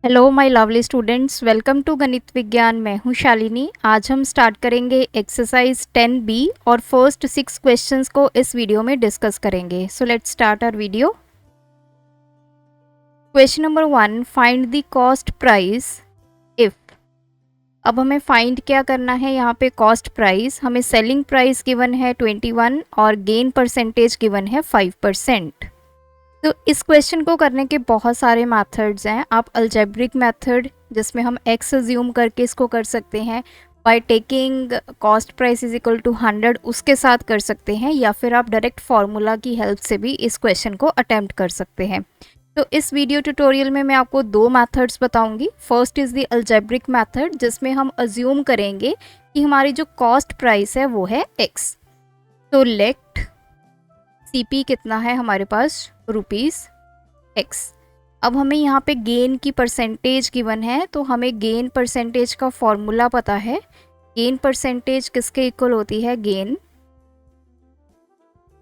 Hello my lovely students, welcome to गणित विज्ञान। मैं हूं शालिनी। आज हम स्टार्ट करेंगे एक्सरसाइज 10B और फर्स्ट 6 क्वेश्चंस को इस वीडियो में डिस्कस करेंगे। So let's start our video. Question number 1, find the cost price if. अब हमें फाइंड क्या करना है, यहाँ पे कॉस्ट प्राइस। हमें सेलिंग प्राइस गिवन है 21 और गेन परसेंटेज गिवन है 5%। तो इस क्वेश्चन को करने के बहुत सारे मेथड्स हैं। आप अलजेब्रिक मेथड, जिसमें हम एक्स अज्यूम करके इसको कर सकते हैं, by taking cost price is equal to 100, उसके साथ कर सकते हैं, या फिर आप डायरेक्ट फार्मूला की हेल्प से भी इस क्वेश्चन को अटेम्प्ट कर सकते हैं। तो इस वीडियो ट्यूटोरियल में मैं आपको दो मेथड्स बताऊंगी। First is the algebraic method, जिसमें हम अज्यूम करेंगे कि हमारी जो कॉस्ट प्राइस है वो है एक्स। तो लेट CP कितना है हमारे पास, ₹x। अब हमें यहाँ पे गेन की परसेंटेज गिवन है, तो हमें गेन परसेंटेज का फॉर्मूला पता है। गेन परसेंटेज किसके इक्वल होती है, गेन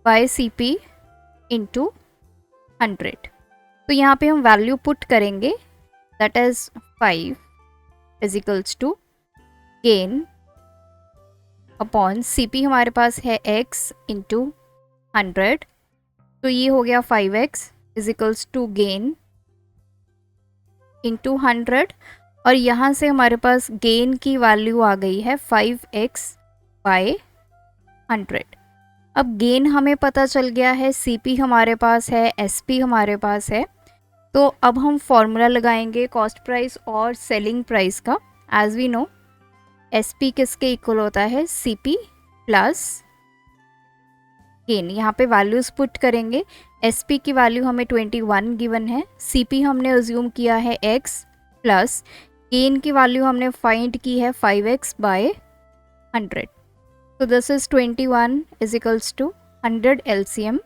बाय CP इंटू 100। तो यहाँ पे हम वैल्यू पुट करेंगे, that is 5 is equals to gain upon CP हमारे पास है x इंटू 100। तो ये हो गया 5x is equals to gain into 100, और यहाँ से हमारे पास गेन की वैल्यू आ गई है 5x बाय 100। अब गेन हमें पता चल गया है, CP हमारे पास है, SP हमारे पास है। तो अब हम फॉर्मूला लगाएंगे कॉस्ट प्राइस और सेलिंग प्राइस का। एज वी नो, SP किसके इक्वल होता है, CP प्लस गेन। यहाँ पे वैल्यूज पुट करेंगे। SP की वैल्यू हमें 21 गिवन है, CP हमने अज्यूम किया है x, प्लस गेन की वैल्यू हमने फाइंड की है 5x बाय 100। तो this is 21 is equals to 100 LCM।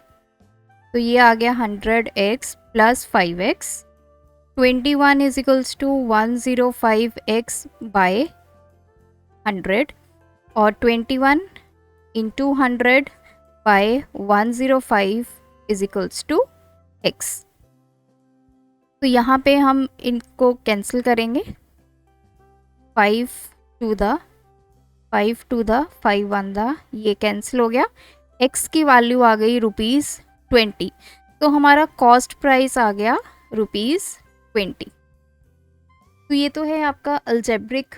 तो ये आ गया 100x plus 5x। 21 is equals to 105x by 100, और 21 into 100 by 105 is equals to x। तो यहाँ पे हम इनको कैंसिल करेंगे। 5 टू द 5 1 द, ये कैंसिल हो गया। x की वैल्यू आ गई ₹20। तो हमारा कॉस्ट प्राइस आ गया ₹20। तो ये तो है आपका अलजेब्रिक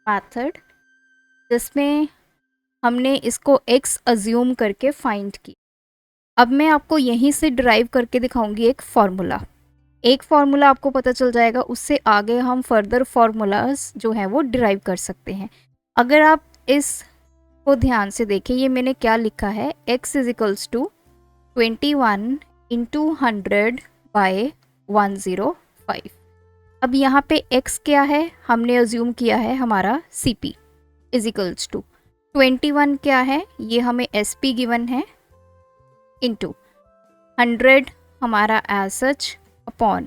मेथड, जिसमें हमने इसको x अज्यूम करके फाइंड किया। अब मैं आपको यहीं से डिराइव करके दिखाऊंगी एक फार्मूला। एक फार्मूला आपको पता चल जाएगा, उससे आगे हम फर्दर फार्मूलाज जो हैं वो डिराइव कर सकते हैं। अगर आप इस को ध्यान से देखें, ये मैंने क्या लिखा है, x is equals to 21 into 100 by 105। अब यहाँ पे x क्या है, हमने अज्यूम किया है हमारा CP इज इक्वल्स टू 21 क्या है, ये हमें SP गिवन है, इंटू 100 हमारा एज सच अपॉन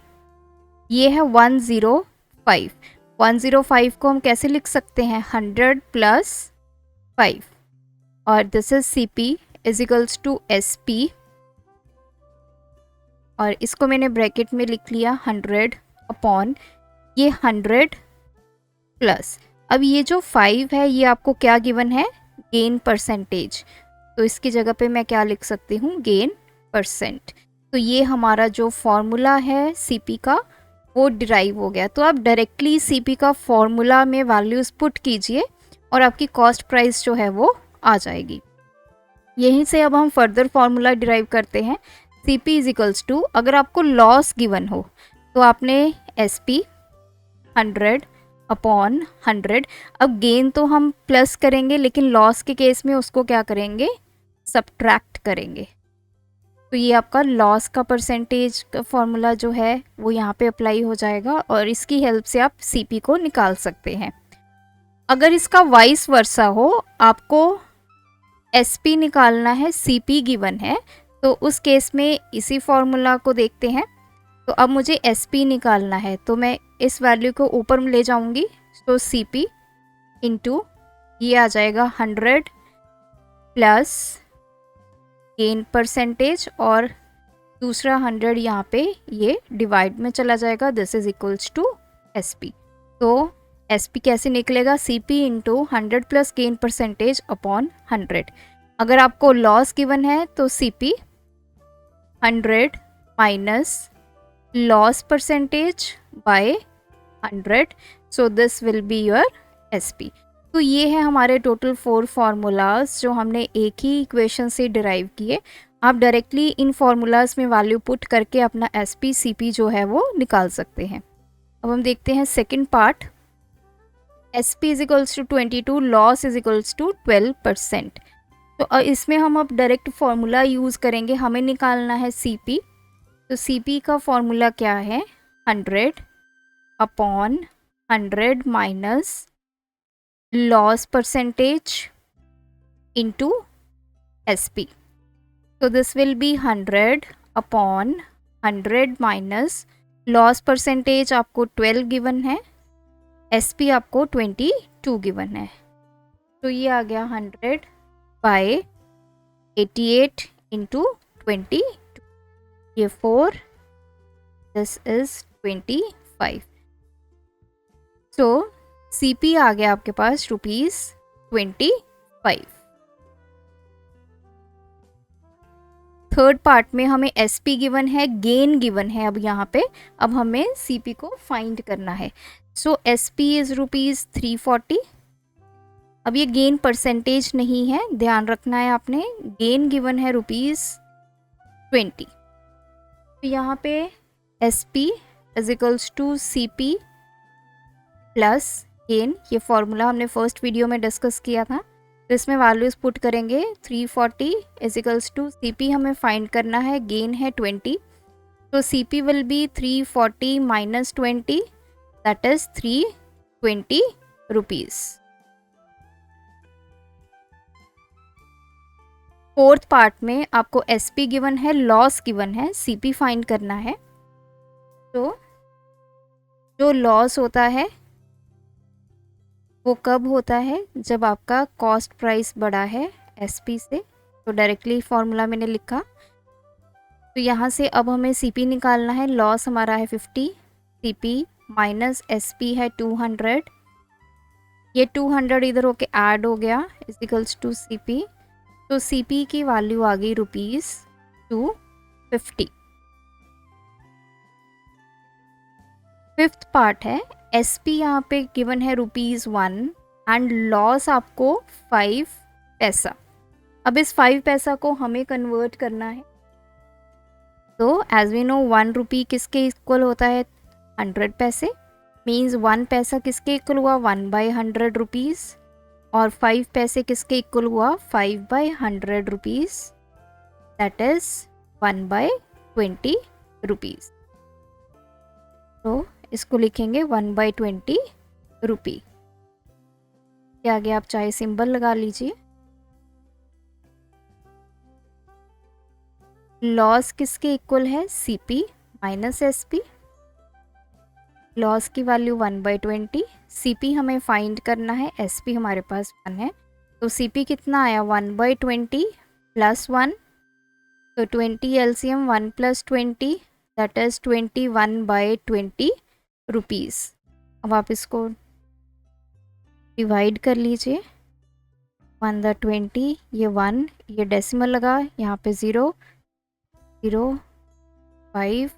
ये है 105। 105 को हम कैसे लिख सकते हैं, 100 प्लस 5, और this is CP is equals to SP, और इसको मैंने ब्रैकेट में लिख लिया 100 अपॉन ये 100 प्लस। अब ये जो 5 है, ये आपको क्या गिवन है, गेन परसेंटेज। तो इसकी जगह पे मैं क्या लिख सकती हूँ, गेन परसेंट। तो ये हमारा जो फॉर्मूला है CP का, वो डिराइव हो गया। तो आप डायरेक्टली CP का फॉर्मूला में वैल्यूज पुट कीजिए और आपकी कॉस्ट प्राइस जो है वो आ जाएगी। यहीं से अब हम फर्दर फॉर्मूला डिराइव करते हैं। CP इज इक्वल्स टू, अगर आपको लॉस गिवन हो तो आपने SP 100 अपॉन 100। अब गेन तो हम प्लस करेंगे, लेकिन लॉस के केस में उसको क्या करेंगे, सब्ट्रैक्ट करेंगे। तो ये आपका लॉस का परसेंटेज का फॉर्मूला जो है वो यहाँ पे अप्लाई हो जाएगा, और इसकी हेल्प से आप CP को निकाल सकते हैं। अगर इसका वाइस वर्सा हो, आपको SP निकालना है, CP गिवन है, तो उस केस में इसी फॉर्मूला को देखते हैं। तो अब मुझे SP निकालना है, तो मैं इस वैल्यू को ऊपर ले जाऊंगी। तो CP इंटू ये आ जाएगा 100 प्लस गेन परसेंटेज, और दूसरा 100 यहाँ पे ये डिवाइड में चला जाएगा, this is equals to SP। तो SP कैसे निकलेगा, CP into 100 plus gain percentage upon 100। अगर आपको लॉस गिवन है तो CP 100 minus loss percentage by 100, so this will be your SP। तो ये है हमारे टोटल 4 फार्मूलाज जो हमने एक ही इक्वेशन से डिराइव किए। आप डायरेक्टली इन फार्मूलाज में वैल्यू पुट करके अपना SP CP जो है वो निकाल सकते हैं। अब हम देखते हैं second part. SP is equals to 22, loss is equals to 12%। तो इसमें हम अब डायरेक्ट फार्मूला यूज़ करेंगे, हमें निकालना है CP। तो CP का फॉर्मूला क्या है, 100 upon 100 minus loss percentage into SP। तो this will B 100 upon 100 minus loss percentage आपको 12 गिवन है, SP आपको 22 गिवन है। तो ये आ गया 100 बाय 88 इंटू 22, ये 4, दिस इज 25। सो CP आ गया आपके पास ₹25। थर्ड पार्ट में हमें SP गिवन है, गेन गिवन है। अब यहाँ पे अब हमें CP को फाइंड करना है। सो SP इज ₹340। अब ये गेन परसेंटेज नहीं है, ध्यान रखना है आपने, गेन गिवन है ₹20। तो यहाँ पे SP is equals to CP plus gain, ये फॉर्मूला हमने फर्स्ट वीडियो में डिस्कस किया था। तो इसमें वैल्यूज पुट करेंगे, 340 इज इक्वल्स टू CP हमें फाइंड करना है, गेन है 20। तो CP will be 340 minus 20, that is ₹320। Fourth part में आपको SP गिवन है, लॉस गिवन है, CP फाइंड करना है। तो जो लॉस होता है वो कब होता है, जब आपका कॉस्ट प्राइस बढ़ा है SP से। तो डायरेक्टली फॉर्मूला मैंने लिखा। तो यहाँ से अब हमें CP निकालना है। लॉस हमारा है 50, CP माइनस SP है 200, ये 200 इधर होके ऐड हो गया, इज इक्वल्स टू CP। तो CP की वैल्यू आ गई ₹250। फिफ्थ पार्ट है, SP यहाँ पे गिवन है ₹1 एंड लॉस आपको 5 पैसा। अब इस 5 पैसा को हमें कन्वर्ट करना है। तो एज वी नो 1 रुपी किसके इक्वल होता है, 100 पैसे। मीन्स 1 पैसा किसके इक्वल हुआ, 1/100 रुपीज़। और 5 पैसे किसके इक्वल हुआ, 5/100 रुपीज़, दैट इज 1/20 रुपीज़। तो इसको लिखेंगे 1/20 रुपी। के आगे आप चाहे सिंबल लगा लीजिए। लॉस किसके इक्वल है, CP माइनस SP। लॉस की वैल्यू 1/20, CP हमें फाइंड करना है, SP हमारे पास 1 है। तो CP कितना आया, 1/20 प्लस 1, तो 20 LCM 1 plus 20, that is 21/20 rupees. अब आप इसको डिवाइड कर लीजिए, 1/20, ये 1, ये डेसिमल लगा, यहाँ पे 0, 0, 5,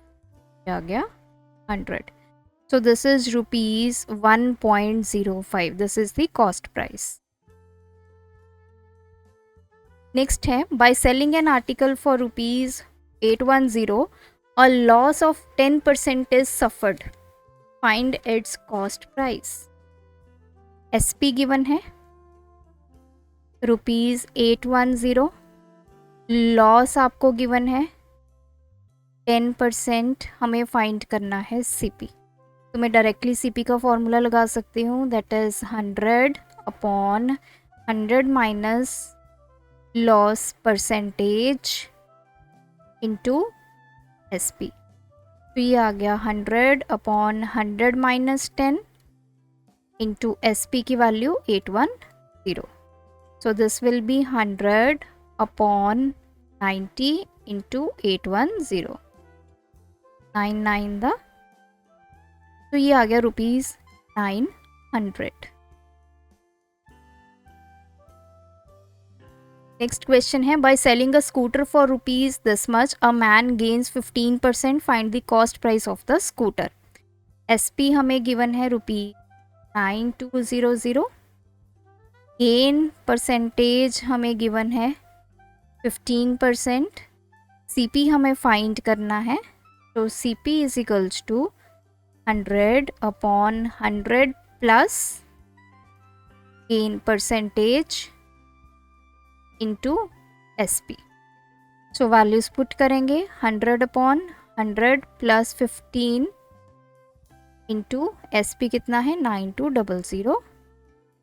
आ गया 100। So this is ₹1.05. This is the cost price. Next है, by selling an article for ₹810, a loss of 10% is suffered. Find its cost price. SP given है ₹810, लॉस आपको गिवन है 10%, हमें फाइंड करना है CP। तो मैं डायरेक्टली CP का फॉर्मूला लगा सकती हूँ, that is 100 upon 100 minus loss percentage into SP। तो ये आ गया 100 अपॉन 100 माइनस 10 इंटू SP की value 810। So this will B 100 upon 90 into 810, 9 9 the तो ये आ गया ₹900। नेक्स्ट क्वेश्चन है, by selling a scooter for rupees this much a man gains 15%, find the cost price of the scooter. SP हमें given है ₹9200, gain percentage हमें given है 15%, CP हमें फाइंड करना है, तो CP is equals to 100/100 plus gain percentage into SP। So values put करेंगे, 100/100 plus 15 into SP कितना है 9200,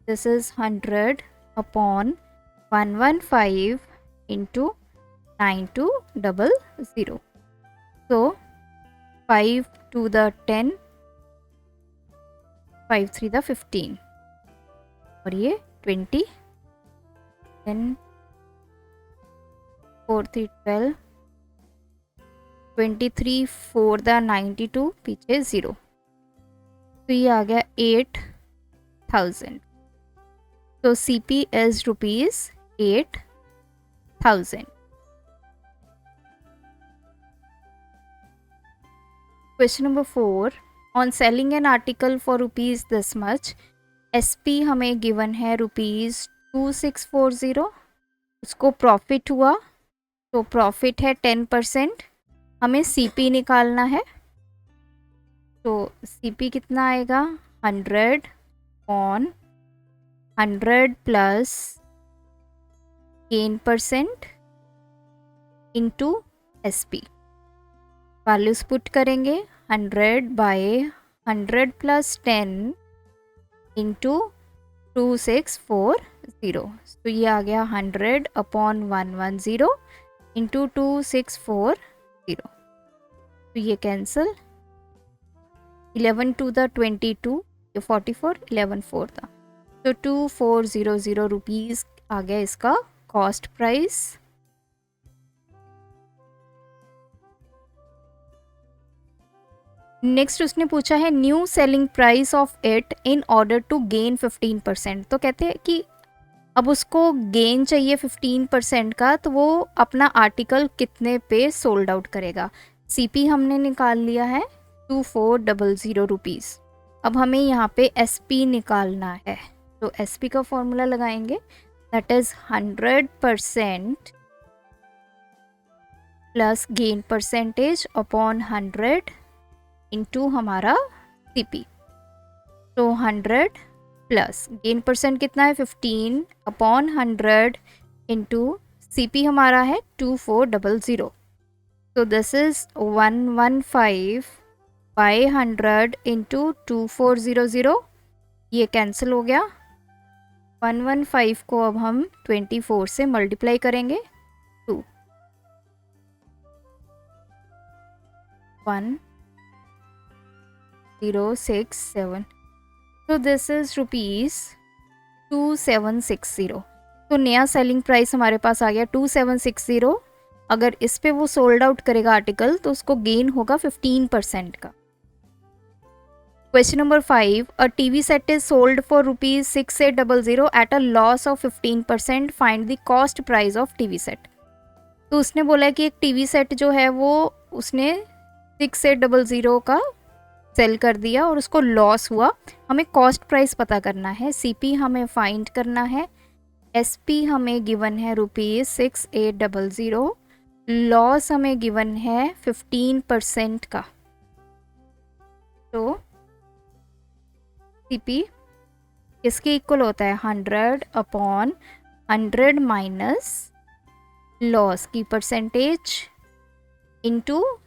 this is 100/115 into 9200। So 5 to the 10, 5 3 the 15 और ये 20, 10 4 3 12, 23 4 the 92, पीछे 0, तो ये आ गया 8000। तो CP is ₹8,000। Question number 4, on selling an article for rupees this much, SP हमें गिवन है ₹2640, उसको प्रॉफिट हुआ, तो प्रॉफिट है 10%, हमें CP निकालना है, तो CP कितना आएगा 100/100 plus gain percent into SP। Values put करेंगे, 100/100 प्लस 10 इंटू 2640, तो ये आ गया 100/110 इंटू 2640, तो ये कैंसिल, 11 to the 22, ये 44, 11 4 था, तो 2400 रुपीज़ आ गया इसका कॉस्ट प्राइस। नेक्स्ट उसने पूछा है new selling price of it in order to gain 15%, तो कहते हैं कि अब उसको गेन चाहिए 15% का, तो वो अपना आर्टिकल कितने पे सोल्ड आउट करेगा। CP हमने निकाल लिया है 2400 रुपीज़। अब हमें यहाँ पे SP निकालना है, तो SP का फॉर्मूला लगाएंगे, that is 100% plus gain percentage upon 100 into हमारा CP, तो 100 प्लस गेन परसेंट कितना है 15/100 इंटू CP हमारा है 2400, तो दिस इज 115/100 इंटू 2400, ये कैंसिल हो गया। 115 को अब हम 24 से मल्टीप्लाई करेंगे, 2 1067, तो दिस इज ₹2760। तो नया सेलिंग प्राइस हमारे पास आ गया 2760। अगर इस पे वो सोल्ड आउट करेगा आर्टिकल तो उसको गेन होगा 15% का। Question number 5, a TV set is sold for ₹6800 at a loss of 15%, find the cost price of TV set. तो उसने बोला कि एक टीवी सेट जो है वो उसने 6800 का सेल कर दिया और उसको लॉस हुआ, हमें कॉस्ट प्राइस पता करना है, CP हमें फाइंड करना है, SP हमें गिवन है ₹6800, लॉस हमें गिवन है 15% का, तो CP किसके इक्वल होता है 100/100 माइनस लॉस की परसेंटेज इंटू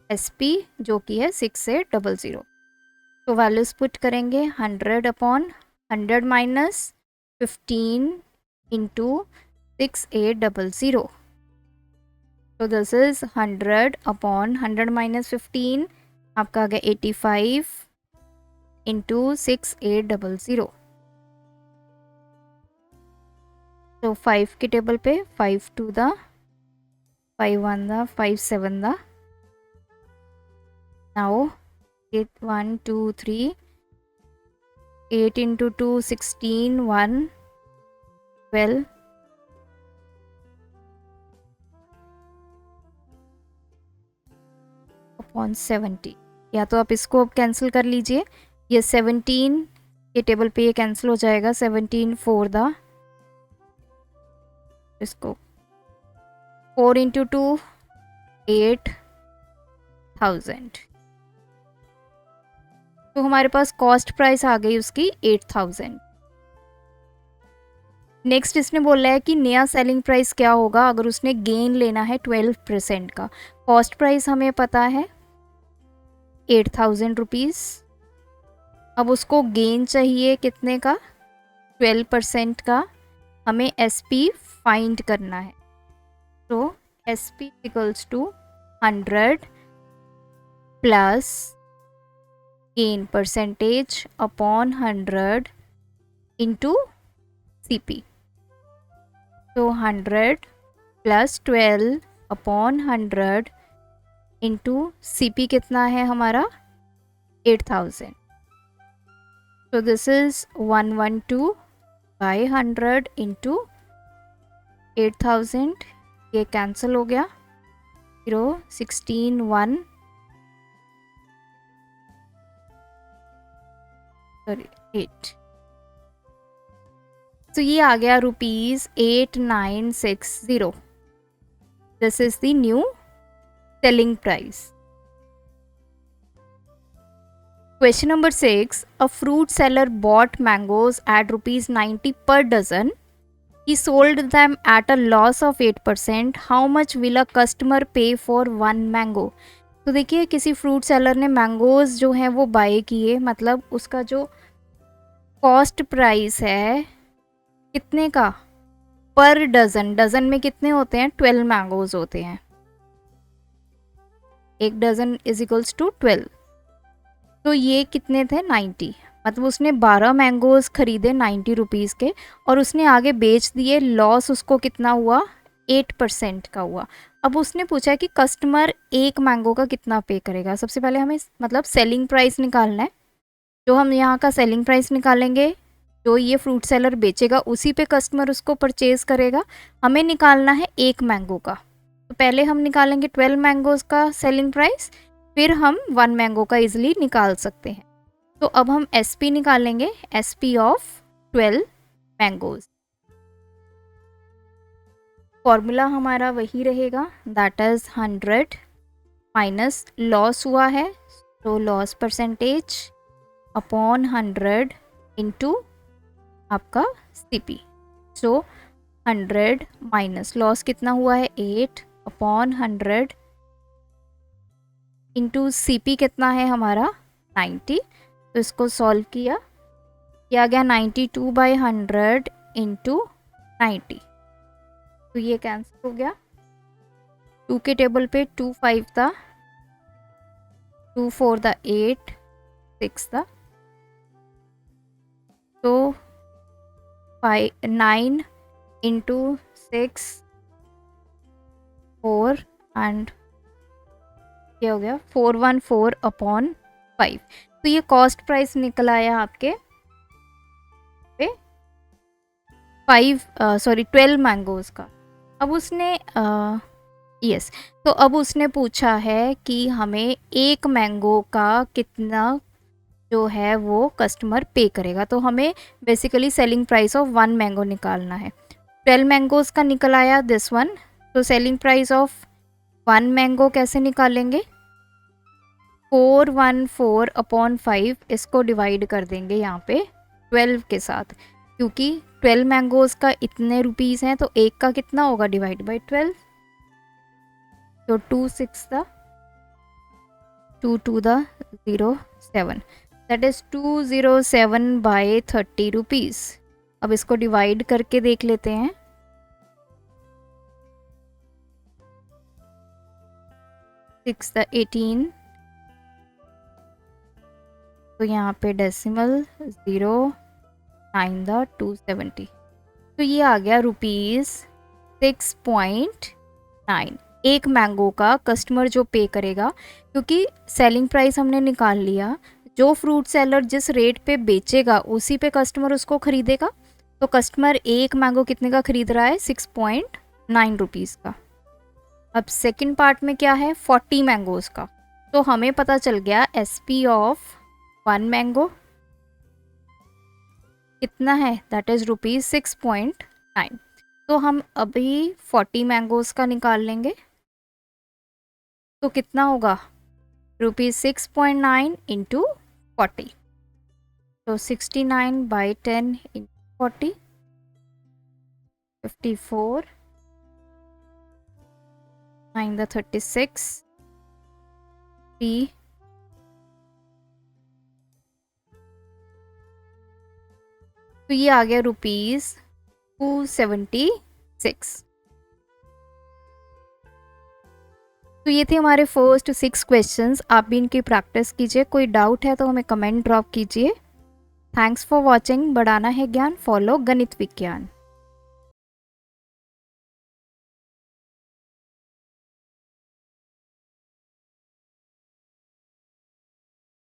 SP जो कि है 6800। तो वैल्यूज पुट करेंगे, 100/100 माइनस 15 इंटू 6800, तो दिस इज 100/100 माइनस 15, आपका आ गया 85 इंटू 6800। तो 5 की टेबल पे 5 2 दा 5 1 दा 5 7 दा, नाउ 8 1 2 3 8 into 2 16 1 12 अपॉन 70। या तो आप इसको अब कैंसिल कर लीजिए, ये 17 के टेबल पे ये कैंसिल हो जाएगा, 17 फोर द, इसको 4 इंटू 2 8000। तो हमारे पास कॉस्ट प्राइस आ गई उसकी 8000। नेक्स्ट इसने बोला है कि नया सेलिंग प्राइस क्या होगा अगर उसने गेन लेना है 12% का। कॉस्ट प्राइस हमें पता है 8000 रुपीज़, अब उसको गेन चाहिए कितने का, 12% का। हमें SP फाइंड करना है, तो SP equals to 100 plus gain percentage upon 100 into CP। तो 100 प्लस 12 अपॉन 100 इंटू CP कितना है हमारा 8000। तो दिस इज 112 बाई 100 इंटू 8000, ये कैंसिल हो गया, 0 16 1 सॉरी 8। तो ये आ गया ₹8960। This is the new selling price. Question number 6. A fruit seller bought mangoes at ₹90 per dozen. He sold them at a loss of 8%. How much will a customer pay for one mango? तो देखिए किसी fruit seller ने mangoes जो हैं वो bye किए, मतलब उसका जो कॉस्ट प्राइस है कितने का, पर डज़न। डज़न में कितने होते हैं, 12 मैंगोज होते हैं, एक डज़न इज इक्वल्स टू 12। तो ये कितने थे, 90, मतलब उसने 12 मैंगोज खरीदे 90 रुपीज़ के और उसने आगे बेच दिए, लॉस उसको कितना हुआ, 8% का हुआ। अब उसने पूछा है कि कस्टमर एक मैंगो का कितना पे करेगा। सबसे पहले हमें मतलब सेलिंग प्राइस निकालना है, जो हम यहाँ का सेलिंग प्राइस निकालेंगे, जो ये फ्रूट सेलर बेचेगा उसी पे कस्टमर उसको परचेज करेगा। हमें निकालना है एक मैंगो का, तो पहले हम निकालेंगे 12 मैंगोज का सेलिंग प्राइस, फिर हम 1 मैंगो का इजीली निकाल सकते हैं। तो अब हम SP निकालेंगे, SP ऑफ 12 मैंगोज। फॉर्मूला हमारा वही रहेगा, दैट इज 100 माइनस लॉस हुआ है, तो लॉस परसेंटेज अपॉन 100 इंटू आपका CP। सो 100 माइनस लॉस कितना हुआ है, 8 अपॉन 100 इंटू CP कितना है हमारा 90। तो इसको सॉल्व किया आ गया 92 बाई 100 इंटू 90। तो ये कैंसिल हो गया, 2 के टेबल पे 2 5 था, 2 4 था 8 6 था, तो 9 इंटू 6 4 एंड ये हो गया 414 अपॉन 5। तो ये कॉस्ट प्राइस निकल आया आपके पे 12 मैंगोज का। अब उसने तो अब उसने पूछा है कि हमें एक मैंगो का कितना जो है वो कस्टमर पे करेगा। तो हमें basically selling price of 1 mango निकालना है। 12 मैंगोज का निकल आया दिस वन, तो सेलिंग प्राइस ऑफ 1 मैंगो कैसे निकालेंगे, 414 अपॉन 5, इसको डिवाइड कर देंगे यहाँ पे 12 के साथ, क्योंकि 12 मैंगोज का इतने रुपीज़ हैं, तो एक का कितना होगा, डिवाइड बाई 12। तो 2 6 था, 2 2 the 0 7, that is 207 by 30 rupees. अब इसको डिवाइड करके देख लेते हैं, 6 द 18, तो यहाँ पे डेसिमल 0 9 द 270, तो ये आ गया ₹6.9। एक मैंगो का कस्टमर जो पे करेगा, क्योंकि सेलिंग प्राइस हमने निकाल लिया, जो फ्रूट सेलर जिस रेट पे बेचेगा उसी पे कस्टमर उसको खरीदेगा। तो कस्टमर एक मैंगो कितने का खरीद रहा है, 6.9 रुपीज़ का। अब सेकंड पार्ट में क्या है, 40 मैंगोज़ का। तो हमें पता चल गया SP ऑफ 1 मैंगो कितना है, दैट इज़ ₹6.9। तो हम अभी 40 मैंगोज़ का निकाल लेंगे, तो कितना होगा, ₹6.9 इंटू 40, तो 69/10 इंटू 40, 54, 9 द 36, 3, तो ये आ गया ₹276। तो ये थे हमारे फर्स्ट 6 क्वेश्चंस। आप भी इनकी प्रैक्टिस कीजिए, कोई डाउट है तो हमें कमेंट ड्रॉप कीजिए। Thanks for watching. बढ़ाना है ज्ञान, फॉलो गणित विज्ञान।